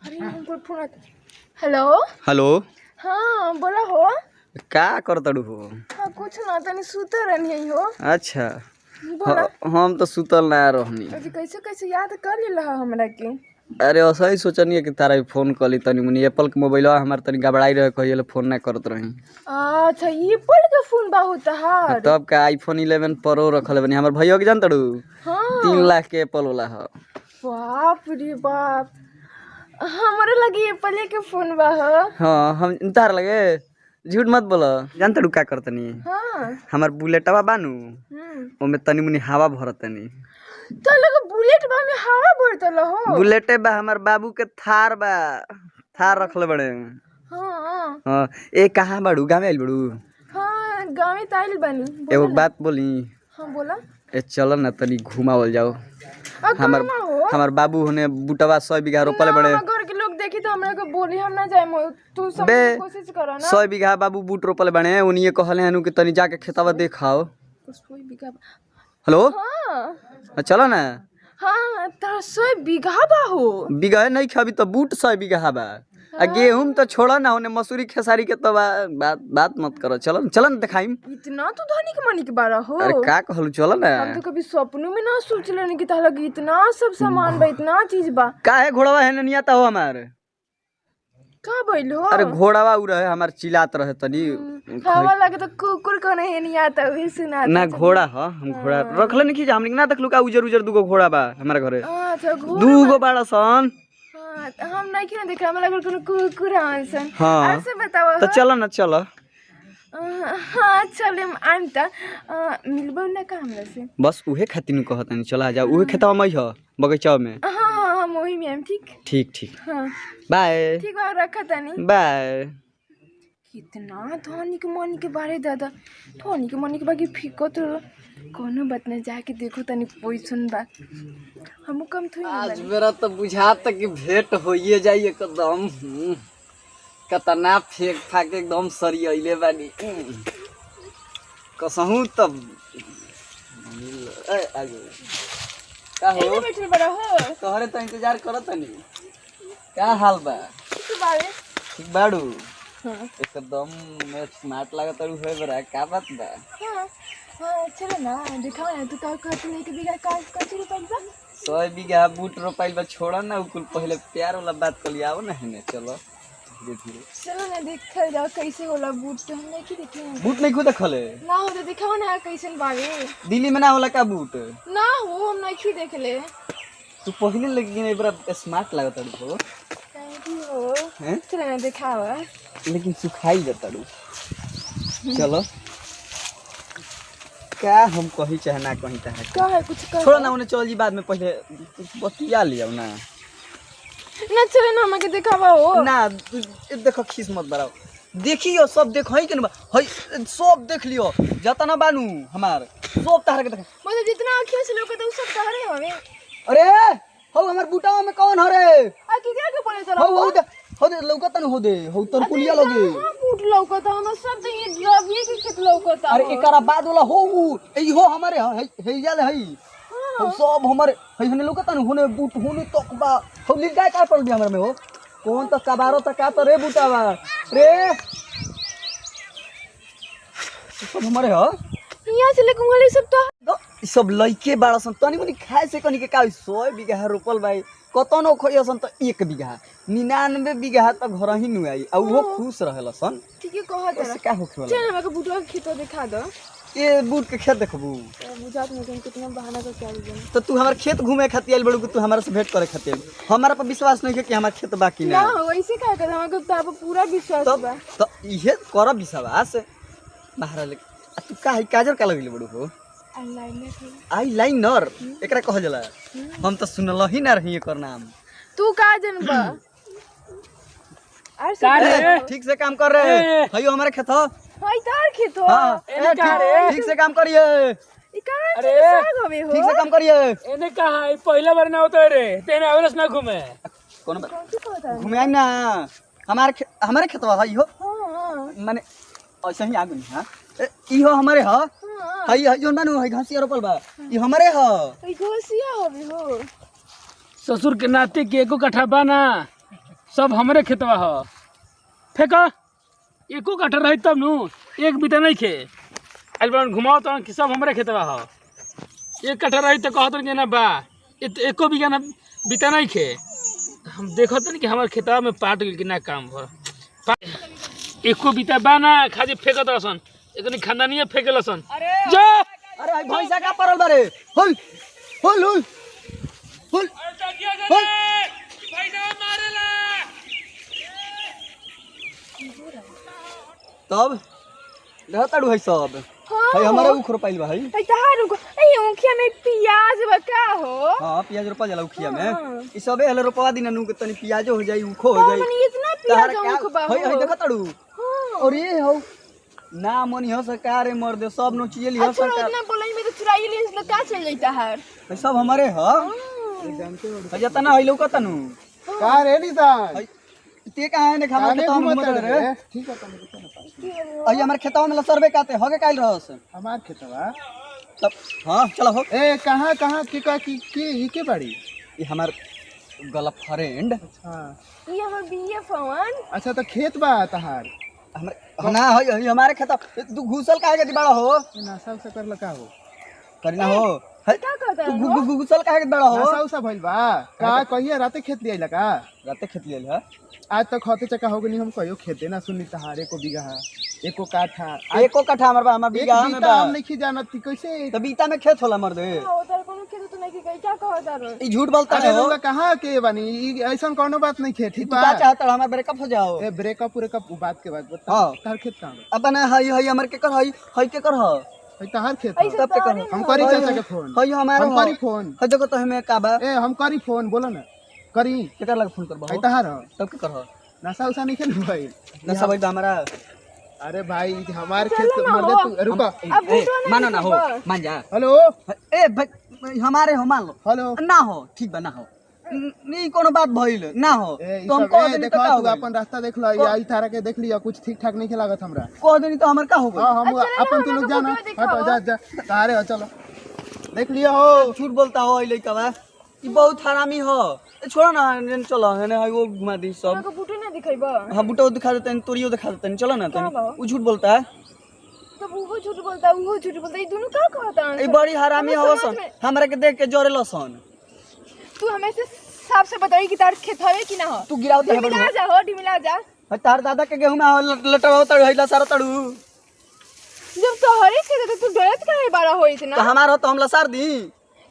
अरे हमको phone hello hello. हाँ बोला हो। का करतड़ू हो? हाँ कुछ ना तनी सुते रहनी हो। अच्छा। बोला। हम तो सुतल ना रहनी। अभी कैसे कैसे याद कर लेला हमरा के। अरे ऐसा ही सोचनी है कि तारा फोन कली तनी मुनी एप्पल के मोबाइल हमार तनी गबड़ाई रहे कहिए फोन ना करत रही। अच्छा ये एप्पल के फोन बा होता है। तब का आईफोन 11 प्रो रखल बनी हमर भैया के जानतड़ू। हाँ 3 लाख के एप्पल वाला है। बाप रे बाप हमारे लगी एप्पल के फोन बा हो। हाँ हम तार लगे झूठ मत बोलो। जानतड़ू का करतनी? हाँ हमार बुलेटवा बानू ओमे तनी मुनी हवा भरतनी। तो लगे बुलेट बा में हवा भरतल हो। बुलेटे बा हमार बाबू के थार बा। थार रखले बड़े। हाँ हाँ ए कहाँ बाड़ू? गाँव आइल बाड़ू? हाँ गाँव में ताइल बनी। एगो बात बोली। हाँ बोला। ए चलो ना तनी घुमावल जाओ। हमार बाबू होने बुटवा 100 बीघा रोपले बड़े। घर के लोग देखी तो हमरा को बोली हम ना जाए तू सब बे कोशिश करो ना। 100 बीघा बाबू बूट रोपले बड़े उन्हीं कहले हनु कि तनी जाके खेतवा देखाओ। हेलो हाँ चलो ना। हाँ तार 100 बीघा बा हो। बीघा नहीं खाबी तो बूट 100 बीघा बा। आ गेहूं तो छोड़ा ना होने मसूरी खेसारी के तो बात मत करो। चलो चलो ना दिखाइम। इतना तो धनी के मनी के बारा हो। अरे का कहलू चलो ना। हम तो कभी सपनों में ना सोच लेने की ताला कि इतना सब सामान बा इतना चीज बा। का है घोड़वा है नहीं आता हो हमार? का बैल हो? अरे घोड़वा उ रहे हमार चिल्लात रहे तनी। हवा लगे तो कुकुर कने है नहीं आता वही सुना ना घोड़ा ह हम घोड़ा रखले नहीं कि हमनी ना देखलू का उजर उजर दुगो घोड़ा बा हमारे घरे। अच्छा दुगो बाड़ा सन। हां हम नहीं कि देखा हमरा लगे कोनो कुकुर हसन। हाँ ऐसे बताओ तो चलो ना चलो। हाँ चले आनता मिलबो ना का हमरा से। बस उहे खातिर नु कहत नहीं चला जा उहे खेतवा में ह बगीचा में। हां मोही में हम ठीक ठीक हां बाय। ठीक बा रखा तनी बाय। कितना धनी के मनी के बारे दादा धनी के मनी के बाकी फिको तो कोनो बात न जाके देखो तनी पोइसन बा हम कम थोई आज मेरा तो बुझाता कि भेंट होइए जाई एकदम। कतना फेंक फाक एकदम सरियले बानी कसहू तब आगे का हो बैठल बड़ा हो। तोहरे तो इंतजार करत नहीं। क्या हाल बा? ठीक बारे ठीक बाड़ू? हां एकदम मैं स्मार्ट लागत और होए बरा का बात बा? हां हां चलो ना दिखाओ ना तू का कहत नहीं कि बीघा का कच्ची रुपइल बा 100 बीघा बूट रोपाइल बा। छोड़ा ना कुल पहले प्यार वाला बात कर लियाओ ना हने चलो धीरे धीरे। चलो ना देखल जाओ कैसे होला बूट तो हम नहीं देखे बूट नहीं खुद देखले ना हो तो दिखाओ ना कैसन बावे। दिल्ली में ना होला का बूट? ना हो हम नहीं देखले। तू पहले लेकिन एक बार स्मार्ट लागत हो। थैंक यू हो। हैं चलो ना दिखाओ। लेकिन सुखाई जाता चलो क्या हम कहीं चाहे ना कहीं चाहे का है कुछ कर छोड़ो ना उन्हें चल जी बाद में पहले बतिया लिया ना। ना चले ना हमके दिखावा हो ना देखो खीस मत बढ़ाओ। देखियो सब देखो है कि ना हई सब देख लियो जता ना बानू हमार सब तार के देख मतलब जितना आँखों से लोग तो सब तारे हवे। अरे हो हमार बूटावा में कौन हरे? आ किधर के बोले तो हो दे लौकता न हो दे हो तर पुलिया लगे। हां बूट लौकता हम सब तो ये ड्राविए के खेत लौकता। अरे एकरा बाद वाला हो ई हो हमारे हे जाल हई हो सब हमारे हई हने लौकता न होने बूट होने तकबा हो लिख जाए का पड़ गया हमरा में हो कौन तो कबारो त का तो रे बूटावा रे सब हमारे हो यहां से लेके वाले सब तो सब लइके बाड़ा सन तनी मनी खाए से कनी के का 100 बीघा रोपल भाई कतनो खोइसन त 1 बीघा 99 बीघा त घर ही नु आई आ वो खुश रहेला सन। ठीक है कहत ऐसे का होखे वाला? चल हमके बूटवा के खेत दिखा दो। ये बूट के खेत देखबू बुझात नहीं कितना बहाना का क्या बोल। तो तू हमार खेत घूमे खातिर आइल बड़ू कि तू हमारा से भेंट करे खातिर आइल? हमारा पर विश्वास नहीं है कि हमार खेत बाकी ना ना वैसे का कर हमके तो आप पूरा विश्वास बा। तो इहे कर विश्वास महाराज तू का है काजर का लगले बड़ू हो? आई लाइनर एकरा कहल जाला। हम तो सुनल ही ना रही एकर नाम। तू का जनबा ठीक से काम कर रहे हइयो हमारे खेत हो हई तार खेत हो। हां ठीक से काम करिए। ई का साग हवे हो ठीक से काम करिए। एने कहा है पहला बार ना होता रे तेने आवरस ना घूमे कौन घूमे आई ना हमारे खेतवा हई हो। हां माने ऐसे ही आगु हां ई हो हमारे हो हई हई जोन बानू हई घासिया रोपल बा ई हमारे हो। ई घोसिया हवे हो ससुर के नाते के एको कट्ठा बाना सब हमरे खेतवा ह फेंक एको कट्ठा रही तब नु एक बीता नहीं खे आइल बन घुमाओ तो कि सब हमरे खेतवा ह एक कट्ठा रही तो कहत कि ना बा एको बीघा ना बीता नहीं खे हम देखत नहीं कि हमारे खेतवा में पाट गेल कि ना काम भर एको बीता बा ना खाली फेंकत रसन एकनी खानदानिए फेंकेलसन जा अरे भाई भैंसा का परल बारे होल होल होल होल होल तब रहताड़ू है सब भाई हमारा उखरो पाइल बा है भाई तहार को ए ऊखिया में प्याज बका हो। हां प्याज रोपा जाला उखिया में ई सबे हले रोपवा दिन नु के तनी प्याजो हो जाई उखो हो जाई मने इतना प्याज उख बा है है देखताड़ू और ये हो ना मनी हो सरकार मर दे सब नो चीज लियो अच्छा सरकार उतना बोलाई में तो चुराई ले इसलिए का चल जाता है सब हमारे ह जानते हो जता ना है लौकता नु का रे निशान ते कहां है ने खाना खेतवा में मत रे ठीक है तुम अई हमर खेतवा में सरवे काते होगे काइल रहस हमार खेतवा तब हां चलो हो ए कहां कहां की के बाड़ी ये हमार गलत फ्रेंड हां ये हमर बीएफ हवन। अच्छा तो खेत बा तहार हमरे ना है हमारे खेत तू घुसल काहे के बड़ा हो नासा उसा कर लका हो करना हो है क्या कहता तू है घुसल काहे के बड़ा हो नासा उसा भइल बा का कहिए राते खेत लिया लका राते खेत लेल है आज तक होते चका हो गनी हम कहियो खेते ना सुनी तहारे को बीघा एको काठा एको कट्ठा हमर बा हमर एक बीघा में बीता बा हम नहीं जानत ती कैसे तो बीता में खेत होला मर दे उधर कोनो खेत तो नहीं कि क्या कहता है ई झूठ बोलता अरे है हो रउआ कहां के बानी ऐसन कोनो बात नहीं खे ठीक तू बा का चाहता हमार ब्रेकअप हो जाओ ए ब्रेकअप पूरेकअप बात के बाद बता हाँ। तार खेत कहां बा अब ना है हमर के कर है के कर है है तहार खेत ऐसे बा। तब के कर हम करी चाचा के फोन है हमारा हम करी फोन है जगह तो हमें का बा ए हम करी फोन बोलो ना करी के कर लग फोन करबो है तहार तब के कर है नशा उसा नहीं खेल भाई ना सब हमारा अरे भाई हमारे खेत मर दे तू रुको अब मानो ना हो मान जा हेलो ए भाई हमारे हो मान लो हेलो ना हो ठीक बा ना हो नहीं कोनो बात भइल ना हो ए तो हम कह देनी देखो तो का तू हो अपन रास्ता देख लो या ई तारा के देख लिया कुछ ठीक ठाक नहीं लागत हमरा कह देनी तो हमर का हो गई हां हम अच्छा, अपन तू ना, लोग ना, जाना फोटो दिखाओ। हटो जा जा तारे हो चलो देख लिया हो झूठ बोलता हो ई लइका बा ई बहुत हरामी हो ए छोड़ो ना चलो है वो घुमा दी सब को बूटे ना दिखाइबा हम बुटो दिखा देते हैं तोरियो दिखा देते हैं चलो ना का बा? वो झूठ बोलता है तो वो झूठ बोलता है वो झूठ बोलता है ये दोनों क्या कहता है ए बड़ी हरामी हो सन हमरा के देख के जोरे लसन तू हमें से साफ से बताई कि तार खेत हवे कि ना हो तू गिराओ ते डिमिला जा हो डिमिला जा तार दादा के गेहूं में लटवाओ तड़ हैला सारा तड़ू जब तो हरे खेत तो तू डरत काहे बारा हो तो इतना हमार हो तो हम लसार दी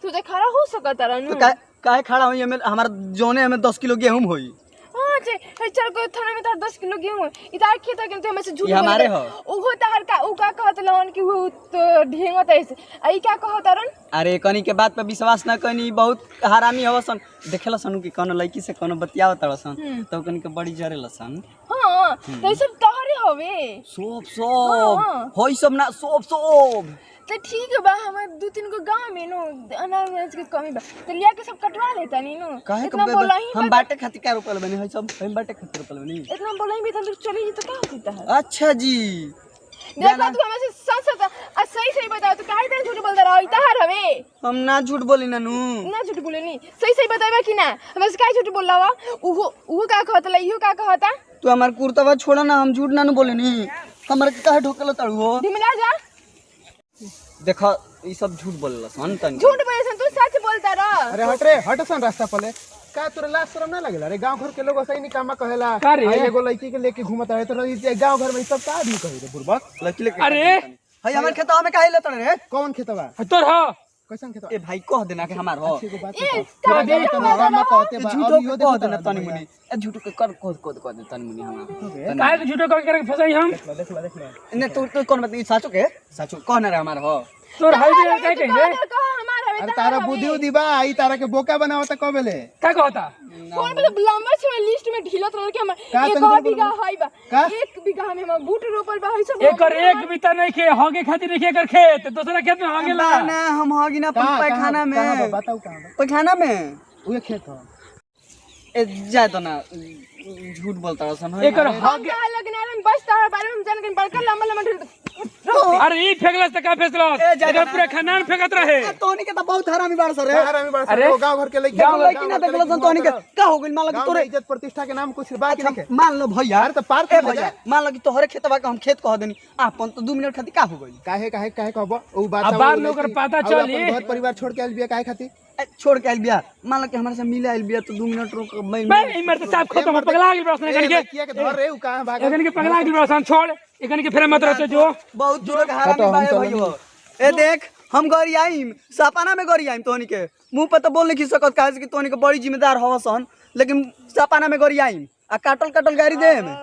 तू तो खड़ा हो सकता रहनु तो काहे खड़ा होई हमें हमार जोने हमें 10 किलो गेहूं होई हां जे चल को थाने में तार 10 किलो गेहूं इतार खेत के हमें से झूठ ये हमारे हो। ओहो तार का उ का कहत लहन कि वो तो ढेंगत ऐसे आई क्या कहत रन अरे कनी के बात पे विश्वास ना कनी बहुत हरामी हवसन देखेला सनु कि कोनो लड़की से कोनो बतियाव तड़सन तो कनी के बड़ी जरे लसन हां तो सब तोहरे हवे सोप होई सब ना सोप तो ठीक है बा हमारे 2-3 को गांव में नो अनाज के कमी बा तो लिया के सब कटवा लेता नी नो काहे इतना बोला ही हम बाटे खातिर का रुपल बने है सब हम बाटे खातिर रुपल बने इतना बोला ही भी तो चली जी तो क्या होता है अच्छा जी देखो तू हमें से सच सही सही बताओ तो काहे तने झूठ बोलता रहो इतार हवे हम ना झूठ बोली नानू ना झूठ बोले नहीं सही बतावा कि ना हमें से काहे झूठ बोलला वा उहो का कहता इहो का कहता तू हमार कुर्तावा छोड़ा ना हम झूठ नानू बोले नी हमर के काहे ढोकल तड़ू हो दिमिला जा देखा ई सब झूठ बोलला सन तन झूठ बोले सन तू सच बोलता रह अरे हट रे हट सन रास्ता पले का तोरा लाज शरम ना लगेला रे गांव घर के लोग सही नहीं कामा कहेला का रे? आई एगो लड़की के लेके घूमत रहे तो ई गांव घर में सब का भी कहे रे बुरबक लड़की लेके अरे! हई हमर खेतवा में काहे लेतड़ रे कौन खेतवा तोर हो कैसन खेतवा ए भाई कह देना के हमार हो एगो बात ए बता का तोरा दे तनी रामा कहते बा झूठो अभी के हो कह दे देना तनी मुनी ए झूठो के कर कह दे तनी मुनी हम काहे के झूठो कह के फसाई हम देख ले ने तू कौन बात ई साचो कहना रे हमार हो तोर हाई भी काहे कहे हमार हवे अरे तारा बुद्धि उदी बा आई तारा के बोका बनावता कबेले का कहता फोन पे तो लंबा से लिस्ट में ढीलत रह के हम का एक तनी और बोल बीघा बोल। हई बा का? 1 बीघा में हम बूट रोपल बा हई सब एकर एक बीता नहीं खे होगे खातिर नहीं एकर खेत दूसरा खेत में होगे ला ना हम होगी ना कहाँ- पैखाना कहाँ- कहाँ बा? में बताओ कहां बा पैखाना में उहे खेत हो ए जाए तो ना झूठ बोलता है सन एकर हक लेकिन हम बस तार बारे में जान के बड़का लंबा लंबा अरे ई फेंकलस त का फेंकलस एकर पूरा खानदान फेंकत रहे तोनी के तो बहुत हरामी बाड़ सर अरे, गांव घर के लइका गांव लड़की ना देखलो सन तोनी के का हो गइल मान लो कि गांव तोरे में इज्जत प्रतिष्ठा के नाम कुछ बात नहीं है मान लो भैया अरे तो पार ए कर ले भैया मान लो कि तोहरे खेतवा के हम खेत कह देनी आपन तो 2 मिनट खातिर का हो गइल काहे काहे काहे कहबो ओ बात अब बाद में ओकर पता चली। घर परिवार छोड़ के आइल बिया काहे खातिर छोड़ के आइल बिया मान लो कि हमरा से मिले आइल बिया तो 2 मिनट रुक बे ई मर त साफ खत्म हो पगला गेल बरसन एखन के किया के धर रे उ कहां भाग एखन के पगला गेल बरसन छोड़ एखन के फेर मत रहते जो बहुत दूर के हरामी बाड़े भैया ए देख हम गरी आइम सपना में गरी आइम तोहनी के मुंह पे तो बोल नहीं सकत काहे कि तोहनी के बड़ी जिम्मेदार हवसन लेकिन सपना में गरी आइम आ काटल काटल गाड़ी दे में